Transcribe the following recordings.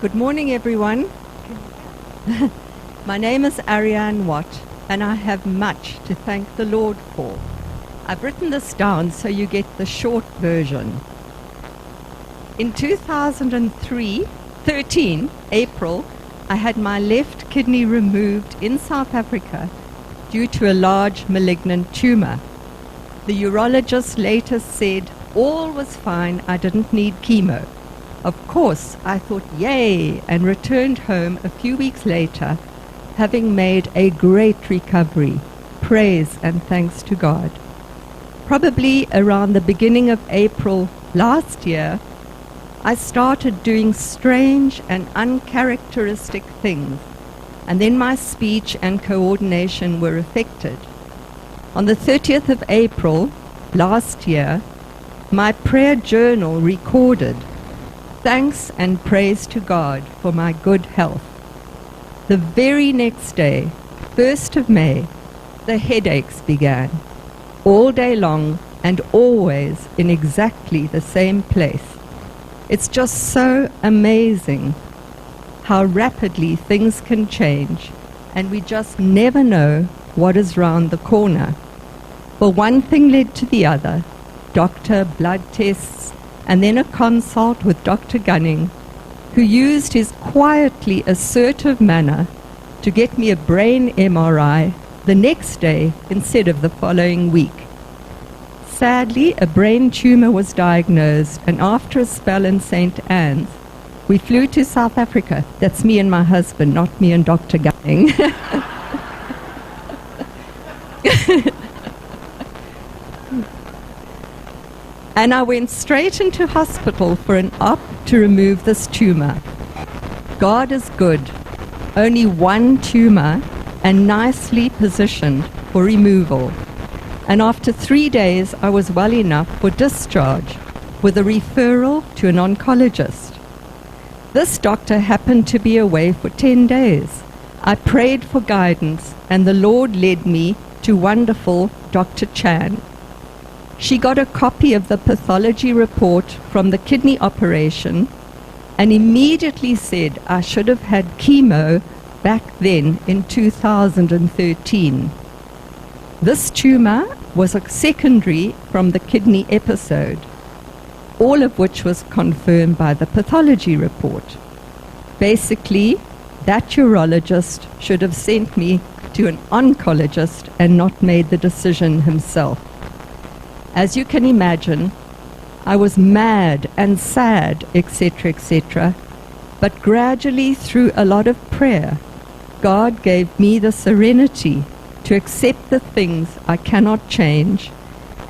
Good morning, everyone. My name is Ariane Watt, and I have much to thank the Lord for. I've written this down so you get the short version. In 2013, April, I had my left kidney removed in South Africa due to a large malignant tumor. The urologist later said all was fine, I didn't need chemo. Of course, I thought, yay, and returned home a few weeks later, having made a great recovery. Praise and thanks to God. Probably around the beginning of April last year, I started doing strange and uncharacteristic things, and then my speech and coordination were affected. On the 30th of April last year, my prayer journal recorded, "Thanks and praise to God for my good health." The very next day, 1st of May, the headaches began, all day long and always in exactly the same place. It's just so amazing how rapidly things can change, and we just never know what is round the corner. Well, one thing led to the other, doctor, blood tests, and then a consult with Dr. Gunning, who used his quietly assertive manner to get me a brain MRI the next day instead of the following week. Sadly, a brain tumor was diagnosed, and after a spell in St. Anne's, we flew to South Africa. That's me and my husband, not me and Dr. Gunning. And I went straight into hospital for an op to remove this tumor. God is good. Only one tumor and nicely positioned for removal. And after 3 days, I was well enough for discharge with a referral to an oncologist. This doctor happened to be away for 10 days. I prayed for guidance, and the Lord led me to wonderful Dr. Chan. She got a copy of the pathology report from the kidney operation and immediately said I should have had chemo back then in 2013. This tumor was a secondary from the kidney episode, all of which was confirmed by the pathology report. Basically, that urologist should have sent me to an oncologist and not made the decision himself. As you can imagine, I was mad and sad, etc., etc., but gradually through a lot of prayer, God gave me the serenity to accept the things I cannot change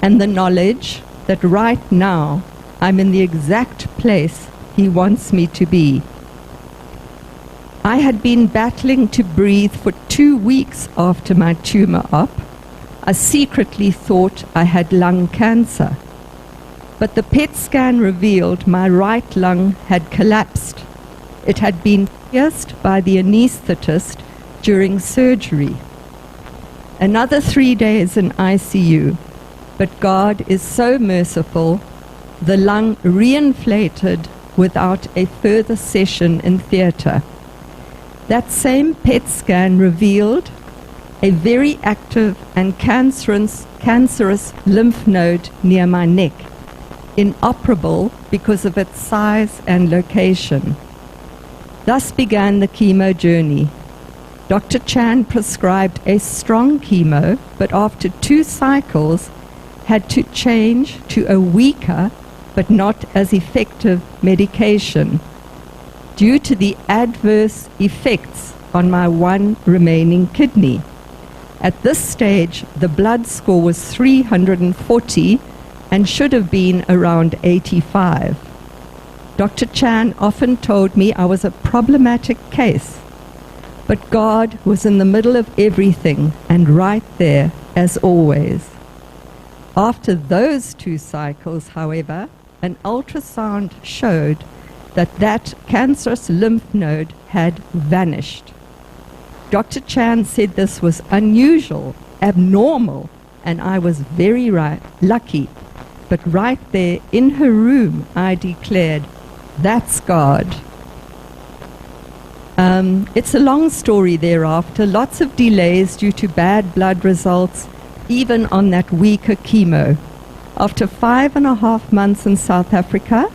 and the knowledge that right now I'm in the exact place He wants me to be. I had been battling to breathe for 2 weeks after my tumor op. I secretly thought I had lung cancer, but the PET scan revealed my right lung had collapsed. It had been pierced by the anesthetist during surgery. Another 3 days in ICU, but God is so merciful, the lung reinflated without a further session in theatre. That same PET scan revealed a very active and cancerous lymph node near my neck, inoperable because of its size and location. Thus began the chemo journey. Dr. Chan prescribed a strong chemo, but after 2 cycles had to change to a weaker but not as effective medication due to the adverse effects on my one remaining kidney. At this stage, the blood score was 340 and should have been around 85. Dr. Chan often told me I was a problematic case, but God was in the middle of everything and right there as always. After those 2 cycles, however, an ultrasound showed that cancerous lymph node had vanished. Dr. Chan said this was unusual, abnormal, and I was very lucky. But right there in her room, I declared, "That's God." It's a long story thereafter, lots of delays due to bad blood results, even on that weaker chemo. After 5.5 months in South Africa,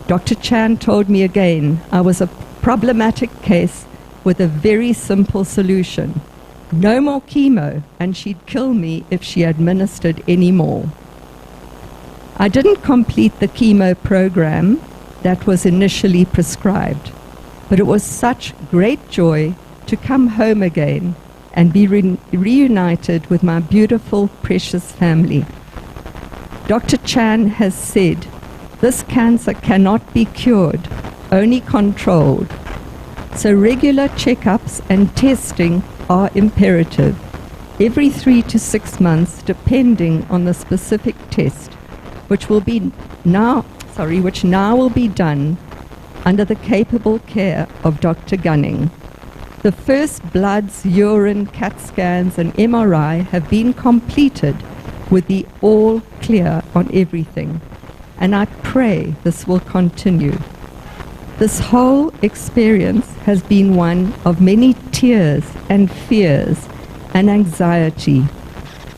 Dr. Chan told me again I was a problematic case with a very simple solution. No more chemo, and she'd kill me if she administered any more. I didn't complete the chemo program that was initially prescribed, but it was such great joy to come home again and be reunited with my beautiful, precious family. Dr. Chan has said, this cancer cannot be cured, only controlled. So regular checkups and testing are imperative, every 3 to 6 months, depending on the specific test, which now will be done under the capable care of Dr. Gunning. The first bloods, urine, CAT scans and MRI have been completed with the all clear on everything, and I pray this will continue. This whole experience has been one of many tears and fears and anxiety,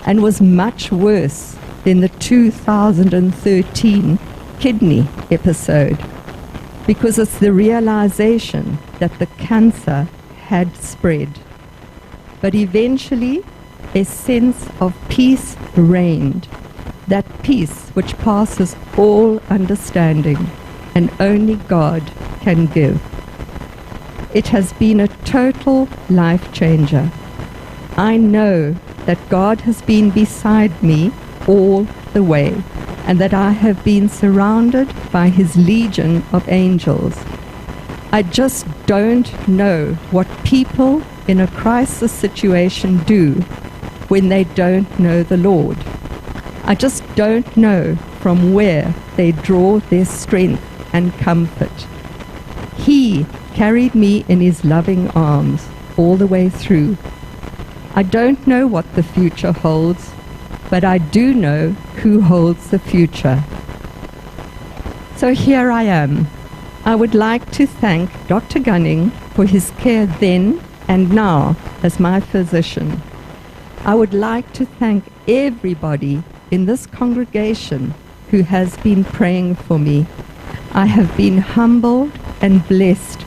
and was much worse than the 2013 kidney episode, because it's the realization that the cancer had spread. But eventually, a sense of peace reigned, that peace which passes all understanding, and only God can give. It has been a total life changer. I know that God has been beside me all the way, and that I have been surrounded by His legion of angels. I just don't know what people in a crisis situation do when they don't know the Lord. I just don't know from where they draw their strength and comfort. He carried me in His loving arms all the way through. I don't know what the future holds, but I do know who holds the future. So here I am. I would like to thank Dr. Gunning for his care then and now as my physician. I would like to thank everybody in this congregation who has been praying for me. I have been humbled and blessed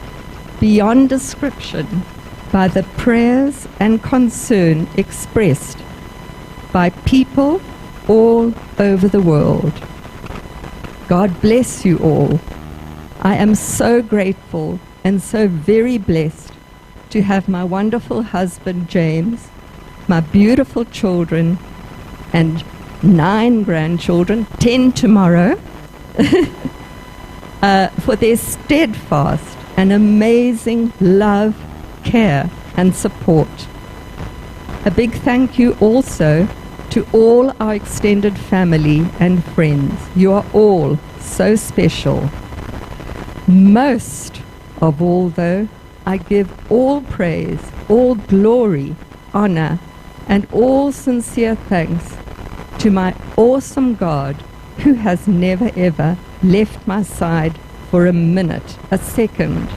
beyond description by the prayers and concern expressed by people all over the world. God bless you all. I am so grateful and so very blessed to have my wonderful husband James, my beautiful children, and 9 grandchildren, 10 tomorrow, for their steadfast and amazing love, care, and support. A big thank you also to all our extended family and friends. You are all so special. Most of all, though, I give all praise, all glory, honor, and all sincere thanks to my awesome God, who has never ever left my side for a minute, a second,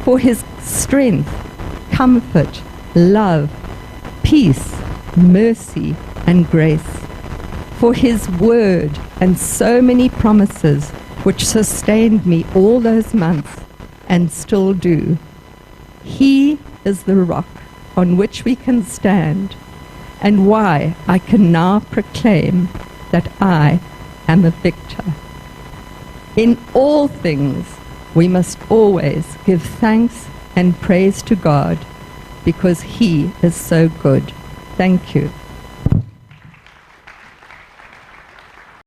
for His strength, comfort, love, peace, mercy, and grace, for His word and so many promises which sustained me all those months and still do. He is the rock on which we can stand, and why I can now proclaim that I am a victor. In all things, we must always give thanks and praise to God, because He is so good. Thank you.